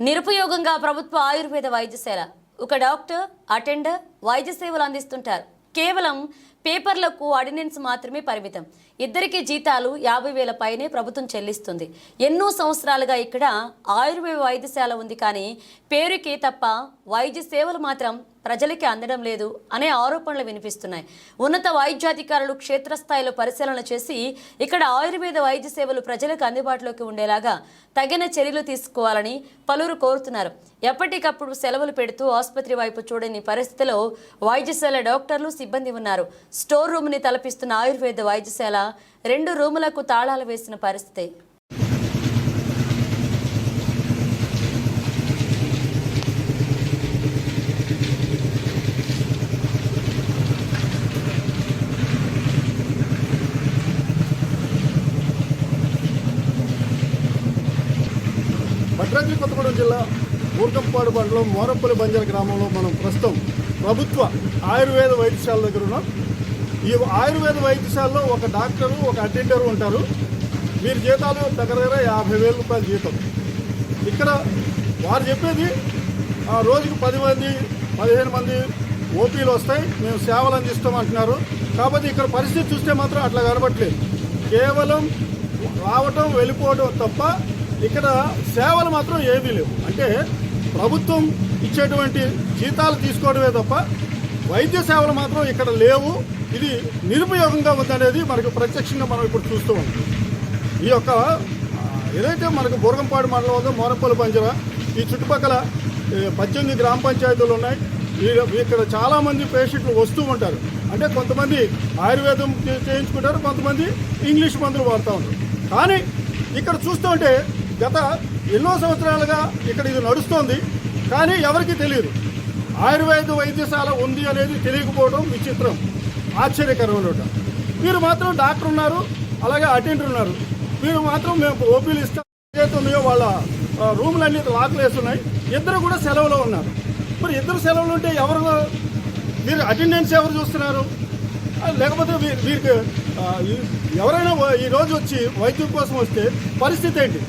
నిరుపయోగంగా ప్రభుత్వ ఆయుర్వేద వైద్యశాల ఒక డాక్టర్ అటెండర్ వైద్య సేవలు అందిస్తుంటారు. కేవలం పేపర్లకు ఆర్డినెన్స్ మాత్రమే పరిమితం. ఇద్దరికి జీతాలు 50,000 పైనే ప్రభుత్వం చెల్లిస్తుంది. ఎన్నో సంవత్సరాలుగా ఇక్కడ ఆయుర్వేద వైద్యశాల ఉంది, కానీ పేరుకే తప్ప వైద్య సేవలు మాత్రం ప్రజలకి అందడం లేదు అనే ఆరోపణలు వినిపిస్తున్నాయి. ఉన్నత వైద్యాధికారులు క్షేత్రస్థాయిలో పరిశీలన చేసి ఇక్కడ ఆయుర్వేద వైద్య సేవలు ప్రజలకు అందుబాటులోకి ఉండేలాగా తగిన చర్యలు తీసుకోవాలని పలువురు కోరుతున్నారు. ఎప్పటికప్పుడు సెలవులు పెడుతూ ఆసుపత్రి వైపు చూడని పరిస్థితిలో వైద్యశాల డాక్టర్లు సిబ్బంది ఉన్నారు. స్టోర్ రూమ్ని తలపిస్తున్న ఆయుర్వేద వైద్యశాల 2 రూములకు తాళాలు వేసిన పరిస్థితి. భద్రాద్రి కొత్తగూడెం జిల్లా ఊర్కంపాడు మండలం మోరంపల్లి బంజార గ్రామంలో మనం ప్రస్తుతం ప్రభుత్వ ఆయుర్వేద వైద్యశాల దగ్గర ఉన్నాం. ఈ ఆయుర్వేద వైద్యశాలలో ఒక డాక్టరు, ఒక అటెండరు ఉంటారు. వీరి జీతాలు దగ్గర 50,000 రూపాయల జీతం. ఇక్కడ వారు చెప్పేది రోజుకు 10 మంది 15 మంది ఓపీలు వస్తాయి, మేము సేవలు అందిస్తాం అంటున్నారు. కాబట్టి ఇక్కడ పరిస్థితి చూస్తే మాత్రం అట్లా కనబట్లేదు. కేవలం రావటం వెళ్ళిపోవడం తప్ప ఇక్కడ సేవలు మాత్రం ఏమీ లేవు. అంటే ప్రభుత్వం ఇచ్చేటువంటి జీతాలు తీసుకోవడమే తప్ప వైద్య సేవలు మాత్రం ఇక్కడ లేవు. ఇది నిరుపయోగంగా ఉందనేది మనకు ప్రత్యక్షంగా మనం ఇప్పుడు చూస్తూ ఉన్నాం. ఈ యొక్క ఏదైతే మనకు బూరగంపాడు మండలం ఉందో మోరంపల్లి బంజార, ఈ చుట్టుపక్కల 18 గ్రామ పంచాయతీలు ఉన్నాయి. ఇక్కడ చాలామంది పేషెంట్లు వస్తూ ఉంటారు. అంటే కొంతమంది ఆయుర్వేదం చేయించుకుంటారు, కొంతమంది ఇంగ్లీష్ మందులు వాడుతూ ఉంటారు. కానీ ఇక్కడ చూస్తుంటే గత ఎన్నో సంవత్సరాలుగా ఇక్కడ ఇది నడుస్తోంది, కానీ ఎవరికీ తెలియదు. ఆయుర్వేద వైద్యశాల ఉంది అనేది తెలియకపోవడం విచిత్రం, ఆశ్చర్యకరమైన. మీరు మాత్రం డాక్టర్ ఉన్నారు, అలాగే అటెండర్ ఉన్నారు. మీరు మాత్రం మేము ఓపీలు ఇస్తాం, ఏదైతే ఉన్నాయో వాళ్ళ రూములన్నీ లాక్లు వేస్తున్నాయి. ఇద్దరు కూడా సెలవులో ఉన్నారు. మరి ఇద్దరు సెలవులు ఉంటే ఎవరు, మీరు అటెండెన్స్ ఎవరు చూస్తున్నారు? లేకపోతే వీరికి ఎవరైనా ఈరోజు వచ్చి వైద్యం కోసం వస్తే పరిస్థితి ఏంటి?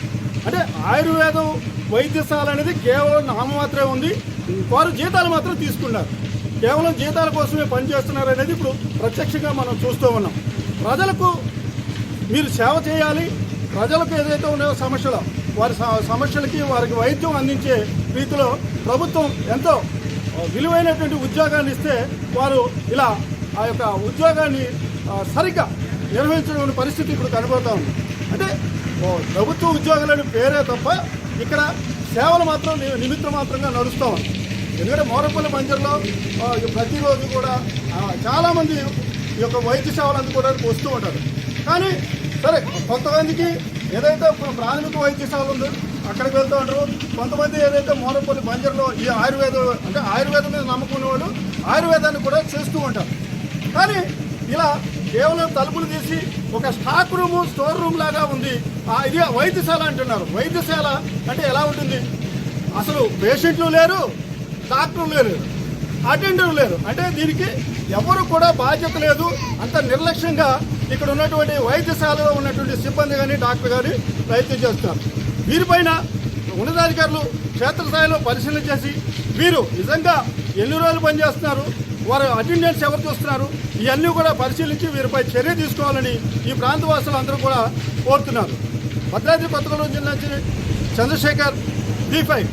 అంటే ఆయుర్వేదం వైద్యశాల అనేది కేవలం నామమాత్రమే ఉంది. వారు జీతాలు మాత్రం తీసుకున్నారు, కేవలం జీతాల కోసమే పనిచేస్తున్నారు అనేది ఇప్పుడు ప్రత్యక్షంగా మనం చూస్తూ ఉన్నాం. ప్రజలకు మీరు సేవ చేయాలి, ప్రజలకు ఏదైతే ఉన్నాయో సమస్యలు, వారి సమస్యలకి వారికి వైద్యం అందించే రీతిలో ప్రభుత్వం ఎంతో విలువైనటువంటి ఉద్యోగాన్ని ఇస్తే వారు ఇలా ఆ యొక్క ఉద్యోగాన్ని సరిగ్గా నిర్వహించడం పరిస్థితి ఇప్పుడు కనబడుతూ ఉంది. అంటే ప్రభుత్వ ఉద్యోగాలని పేరే తప్ప ఇక్కడ సేవలు మాత్రం నిమిత్త మాత్రంగా నడుస్తూ ఉంది. ఎందుకంటే మోరంపల్లి బంజారలో ప్రతిరోజు కూడా చాలామంది ఈ యొక్క వైద్య సేవలు అందుకోవడానికి వస్తూ ఉంటారు. కానీ సరే, కొంతమందికి ఏదైతే ప్రాథమిక వైద్య సేవలు ఉందో అక్కడికి వెళ్తూ ఉంటారు. కొంతమంది ఏదైతే మోరంపల్లి బంజారలో ఈ ఆయుర్వేదం అంటే ఆయుర్వేదం మీద నమ్మకం వాళ్ళు ఆయుర్వేదాన్ని కూడా చేస్తూ ఉంటారు. కానీ ఇలా కేవలం తలుపులు తీసి ఒక స్టాక్ రూము, స్టోర్ రూమ్ లాగా ఉంది. ఇది వైద్యశాల అంటున్నారు. వైద్యశాల అంటే ఎలా ఉంటుంది? అసలు పేషెంట్లు లేరు, డాక్టర్లు లేరు, అటెండర్లు లేరు. అంటే దీనికి ఎవరు కూడా బాధ్యత లేదు. అంత నిర్లక్ష్యంగా ఇక్కడ ఉన్నటువంటి వైద్యశాలలో ఉన్నటువంటి సిబ్బంది కానీ డాక్టర్ కానీ ప్రయత్నం చేస్తున్నారు. వీరిపైన ఉన్నతాధికారులు క్షేత్రస్థాయిలో పరిశీలన చేసి వీరు నిజంగా ఎన్ని రోజులు పనిచేస్తున్నారు, వారు అటెండెన్స్ ఎవరు చూస్తున్నారు, ఇవన్నీ కూడా పరిశీలించి వీరిపై చర్య తీసుకోవాలని ఈ ప్రాంతవాసులు అందరూ కూడా కోరుతున్నారు. భద్రాద్రి కొత్తగూడెం జిల్లా నుంచి చంద్రశేఖర్, V5.